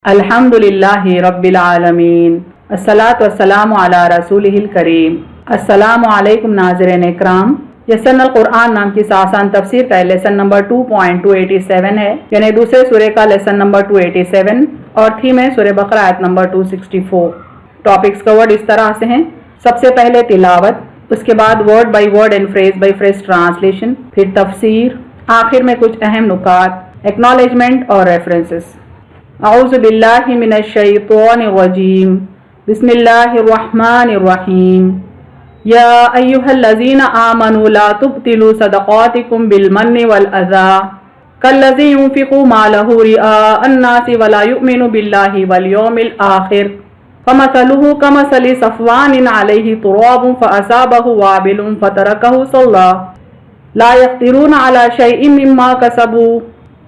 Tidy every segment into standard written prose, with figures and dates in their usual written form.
الحمدللہ رب العالمین الصلاۃ والسلام علی رسولہ الکریم۔ السلام علیکم ناظرین اکرام۔ یسن القرآن نام کی آسان تفسیر کا لیسن نمبر 2.287 ہے، یعنی دوسرے سورے کا لیسن نمبر 287 اور تھیم ہے سورہ بقرہ آیت نمبر 264۔ ٹاپکس کورڈ اس طرح سے ہیں: سب سے پہلے تلاوت، اس کے بعد word by word and phrase by phrase translation, پھر تفسیر، آخر میں کچھ اہم نکات، ایکنالجمنٹ اور ریفرنسز۔ اعوذ باللہ من الشیطان الرجیم، بسم اللہ الرحمن الرحیم۔ یا ایہا الذین آمنوا لا تبطلوا صدقاتکم بالمن والاذی کالذی ينفق مالہ رئاء الناس ولا یؤمن باللہ والیوم الآخر فمثلہ کمثل صفوان علیہ تراب فأصابہ وابل فترکہ صلدا لا یقدرون علی شیء مما کسبوا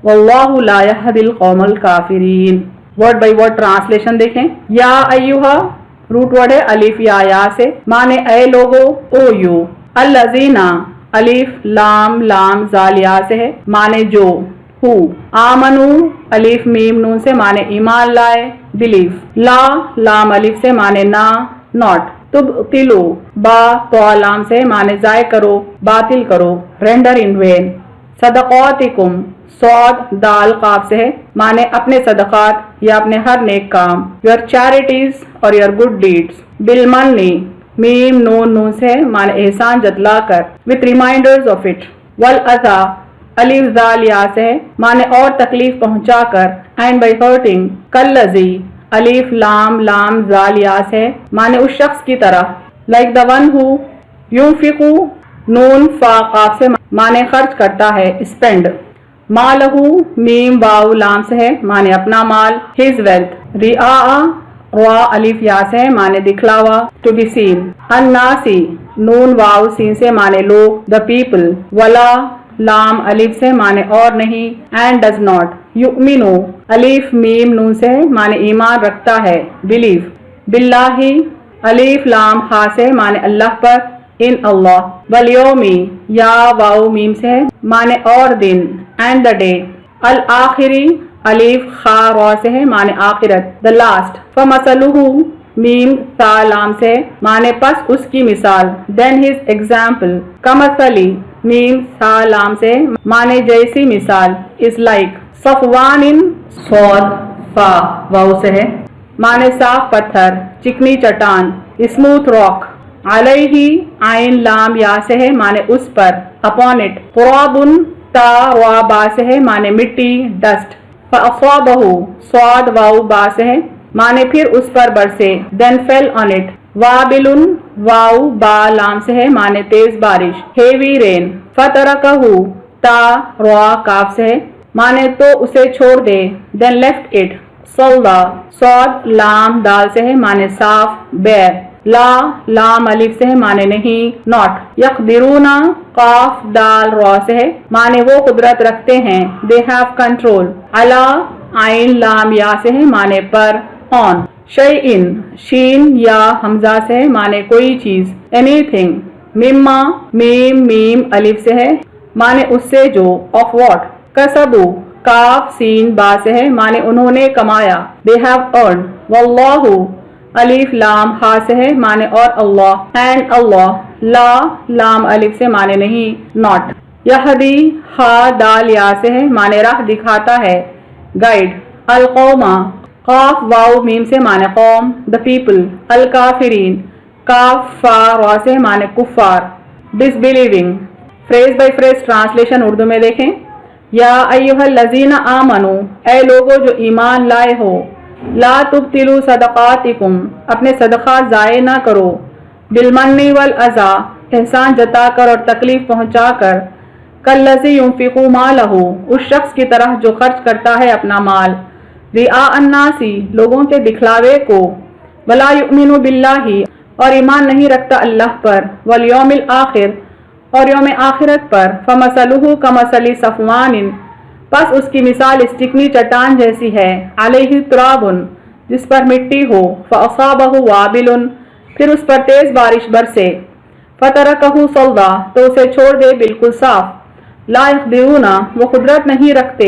واللہ لا یہدی القوم الکافرین۔ ورڈ بائی ورڈ ٹرانسلیشن دیکھیں۔ یا ایہا روٹ ورڈ ہے الف یا سے، معنی اے لوگو، او یو۔ الذین الف لام لام زال یا سے ہے، معنی جو، ہو۔ آمنو الف میم نون سے، معنی ایمان لائے، بلیف۔ لا لام الف سے، معنی نہ، ناٹ۔ تبطلو با تو لام سے، معنی ضائع کرو، باطل کرو، رینڈر ان وین۔ صدقاتکم صاد دال قاف سے ہے، معنی اپنے صدقات یا اپنے ہر نیک کام، یور چیریٹیز اور یور گڈ ڈیڈز۔ بالمنی میم نون نون سے ہے، معنی احسان جتلا کر، وتھ ریمائنڈرز آف اٹ۔ والاذی الف زال یا سے ہے، معنی اور تکلیف پہنچا کر، اینڈ بائی ہرٹنگ۔ کالذی الف لام لام زال یا سے ہے، معنی اس شخص کی طرح، لائک دا ون ہو۔ ينفق نون فا قاف سے، معنی خرچ کرتا ہے، اسپینڈ۔ مالہ میم واو لام سے ہے، معنی اپنا مال، ہز ویلتھ۔ رئاء را الف یا سے ہے، معنی دکھلاوا، ٹو بی سین۔ الناسی نون واو سین سے، معنی لوگ، دا پیپل۔ ولا لام الف سے، معنی اور نہیں، اینڈ ڈز ناٹ۔ یؤمنو الف میم نون سے ہے، معنی ایمان رکھتا ہے، بلیف۔ باللہ الف لام ہا سے، معنی اللہ پر، ان اللہ۔ والیومی یا واو میم سے ہے، معنی اور دن، اینڈ دا ڈے۔ الآخری الف خا را سے ہے، معنی آخرت، دا لاسٹ۔ فمثلہ میم سا لام سے، معنی پس اس کی مثال، دین ہز ایگزامپل۔ کمثلی میم سا لام سے، معنی جیسی مثال، از لائک۔ صفوان صاد فا واو سے ہے، معنی صاف پتھر، چکنی چٹان، اسموتھ راک۔ علیہ عین لام یا سے ہے، معنی اس پر، اپون اٹ۔ تراب تا را با سے ہے، معنی مٹی، ڈسٹ۔ فاصابہ صاد واو با سے ہے، معنی پھر اس پر برسے، دین فیل آن اٹ۔ وابل واو با لام سے ہے، معنی تیز بارش، ہیوی رین۔ فترکہ تا را کاف سے ہے، معنی تو اسے چھوڑ دے، دین لیفٹ اٹ۔ صلدا صاد لام دال سے ہے، معنی صاف، بیر۔ لا لام الف سے ہے، معنی نہیں، ناٹ۔ یقدرون قاف دال را سے ہے، معنی وہ قدرت رکھتے ہیں، دے ہیو کنٹرول۔ علی عین لام یا سے ہے، معنی پر، آن۔ شیئن شین یا حمزہ سے ہے، معنی کوئی چیز، اینی تھنگ۔ مما میم میم الف سے ہے، معنی اس سے جو، آف واٹ۔ کسبو کاف سین با سے ہے، معنی انہوں نے کمایا، دے ہیو ارنڈ۔ واللہ الف لام ہا سے ہے، معنی اور اللہ، اینڈ اللہ۔ لا لام الف سے، معنی نہیں، ناٹ۔ یہدی ہا دال یا سے ہے، معنی راہ دکھاتا ہے، گائیڈ۔ القوم قاف واو میم سے، معنی قوم، دا پیپل۔ الکافرین کاف فا را سے، معنی کفار، disbelieving. Phrase by phrase translation Urdu میں دیکھیں۔ یا ایہا الذین آمنو، اے لوگو جو ایمان لائے ہو، لا تبطلوا صدقاتکم، اپنے صدقات ضائع نہ کرو، بالمن والاذی، احسان جتا کر اور تکلیف پہنچا کر، کالذی ينفق مالہ، اس شخص کی طرح جو خرچ کرتا ہے اپنا مال، رئاء الناس، لوگوں کے دکھلاوے کو، ولا یؤمن باللہ، اور ایمان نہیں رکھتا اللہ پر، والیوم الآخر، اور یوم آخرت پر۔ فمثلہ کمثل صفوان، پس اس کی مثال اس چکنی چٹان جیسی ہے، علیہ تراب، جس پر مٹی ہو، فاصابہ وابل، پھر اس پر تیز بارش برسے، فترکہ صلدا، تو اسے چھوڑ دے بالکل صاف۔ لا یقدرون، وہ قدرت نہیں رکھتے،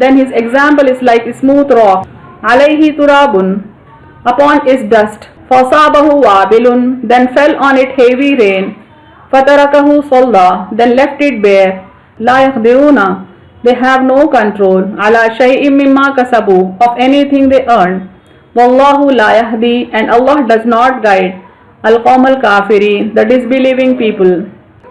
then his example is like a smooth rock, alayhi turabun, upon its dust, fasabahu wabilun, then fell on it heavy rain, fatarakahu solda, then left it bare, la yaqdiruna, they have no control, ala shay'in mimma kasabu, of anything they earn, wallahu la yahdi, and Allah does not guide al-qawm al-kafirin, the disbelieving people.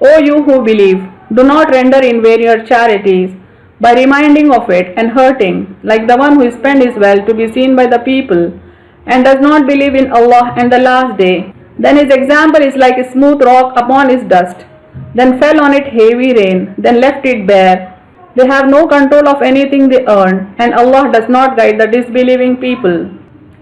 O you who believe, do not render in vain your charities by reminding of it and hurting, like the one who spent his wealth to be seen by the people and does not believe in Allah and the last day. Then his example is like a smooth rock upon its dust, then fell on it heavy rain, then left it bare. They have no control of anything they earn, and Allah does not guide the disbelieving people.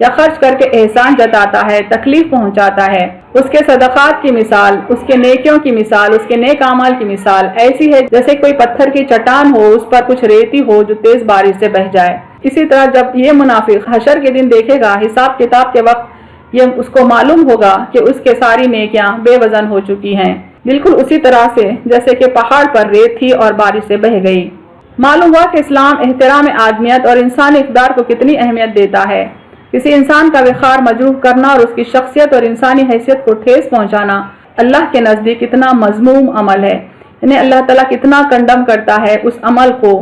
یا خرچ کر کے احسان جتاتا ہے، تکلیف پہنچاتا ہے، اس کے صدقات کی مثال، اس کے نیکیوں کی مثال، اس کے نیک اعمال کی مثال ایسی ہے جیسے کوئی پتھر کی چٹان ہو، اس پر کچھ ریتی ہو جو تیز بارش سے بہہ جائے۔ اسی طرح جب یہ منافق حشر کے دن دیکھے گا، حساب کتاب کے وقت، یہ اس کو معلوم ہوگا کہ اس کے ساری نیکیاں بے وزن ہو چکی ہیں، بالکل اسی طرح سے جیسے کہ پہاڑ پر ریت تھی اور بارش سے بہہ گئی۔ معلوم ہوا کہ اسلام احترام آدمیت اور انسانی اقدار کو کتنی اہمیت دیتا ہے۔ کسی انسان کا وقار مجروح کرنا اور اس کی شخصیت اور انسانی حیثیت کو ٹھیس پہنچانا اللہ کے نزدیک کتنا مذموم عمل ہے، یعنی اللہ تعالیٰ کتنا کنڈم کرتا ہے اس عمل کو،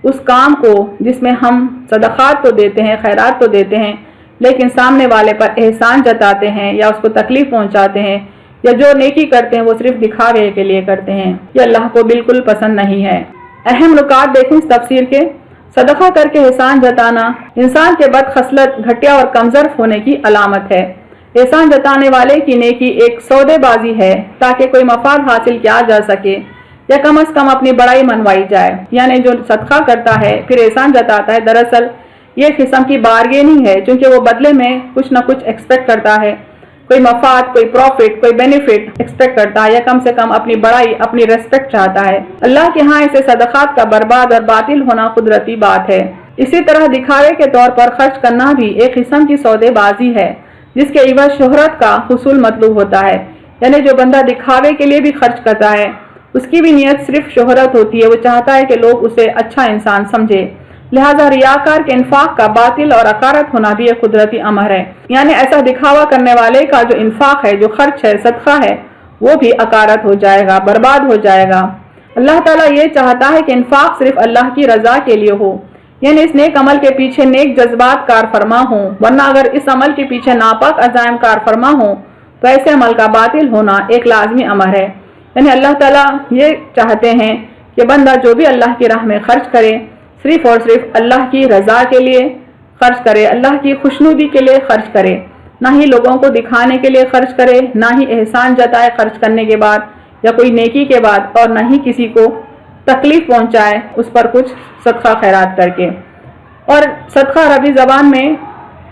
اس کام کو جس میں ہم صدقات تو دیتے ہیں، خیرات تو دیتے ہیں، لیکن سامنے والے پر احسان جتاتے ہیں یا اس کو تکلیف پہنچاتے ہیں، یا جو نیکی کرتے ہیں وہ صرف دکھاوے کے لیے کرتے ہیں، یہ اللہ کو بالکل پسند نہیں ہے۔ اہم نکات دیکھیں اس تفسیر کے۔ صدقہ کر کے احسان جتانا انسان کے بد خصلت، گھٹیا اور کمزرف ہونے کی علامت ہے۔ احسان جتانے والے کی نیکی ایک سودے بازی ہے تاکہ کوئی مفاد حاصل کیا جا سکے یا کم از کم اپنی بڑائی منوائی جائے، یعنی جو صدقہ کرتا ہے پھر احسان جتاتا ہے، دراصل یہ قسم کی بارگیننگ ہے، چونکہ وہ بدلے میں کچھ نہ کچھ ایکسپیکٹ کرتا ہے، کوئی مفاد، کوئی پروفٹ، کوئی بینیفٹ ایکسپیکٹ کرتا ہے، یا کم سے کم اپنی بڑائی، اپنی ریسپیکٹ چاہتا ہے۔ اللہ کے ہاں اسے صدقات کا برباد اور باطل ہونا قدرتی بات ہے۔ اسی طرح دکھاوے کے طور پر خرچ کرنا بھی ایک قسم کی سودے بازی ہے جس کے عوض شہرت کا حصول مطلوب ہوتا ہے، یعنی جو بندہ دکھاوے کے لیے بھی خرچ کرتا ہے اس کی بھی نیت صرف شہرت ہوتی ہے، وہ چاہتا ہے کہ لوگ اسے اچھا انسان سمجھے، لہذا ریاکار کے انفاق کا باطل اور عقارت ہونا بھی ایک قدرتی امر ہے، یعنی ایسا دکھاوا کرنے والے کا جو انفاق ہے، جو خرچ ہے، صدقہ ہے، وہ بھی عقارت ہو جائے گا، برباد ہو جائے گا۔ اللہ تعالیٰ یہ چاہتا ہے کہ انفاق صرف اللہ کی رضا کے لیے ہو، یعنی اس نیک عمل کے پیچھے نیک جذبات کار فرما ہوں، ورنہ اگر اس عمل کے پیچھے ناپاک عزائم کار فرما ہوں تو ایسے عمل کا باطل ہونا ایک لازمی امر ہے۔ یعنی اللہ تعالیٰ یہ چاہتے ہیں کہ بندہ جو بھی اللہ کی راہ میں خرچ کرے صرف اور صرف اللہ کی رضا کے لیے خرچ کرے، اللہ کی خوشنودی کے لیے خرچ کرے، نہ ہی لوگوں کو دکھانے کے لیے خرچ کرے، نہ ہی احسان جتائے خرچ کرنے کے بعد یا کوئی نیکی کے بعد، اور نہ ہی کسی کو تکلیف پہنچائے اس پر کچھ صدقہ خیرات کر کے۔ اور صدقہ عربی زبان میں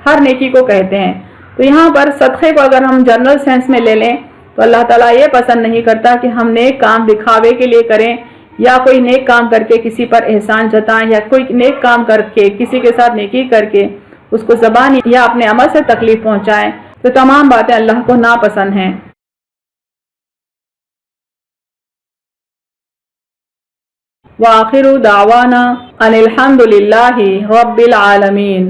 ہر نیکی کو کہتے ہیں، تو یہاں پر صدقے کو اگر ہم جنرل سینس میں لے لیں تو اللہ تعالیٰ یہ پسند نہیں کرتا کہ ہم نیک کام دکھاوے کے لیے کریں، یا کوئی نیک کام کر کے کسی پر احسان جتائیں، یا کوئی نیک کام کر کے کسی کے ساتھ نیکی کر کے اس کو زبانی یا اپنے عمل سے تکلیف پہنچائیں، تو تمام باتیں اللہ کو ناپسند ہیں۔ وآخر دعوانا ان الحمد للہ رب العالمین۔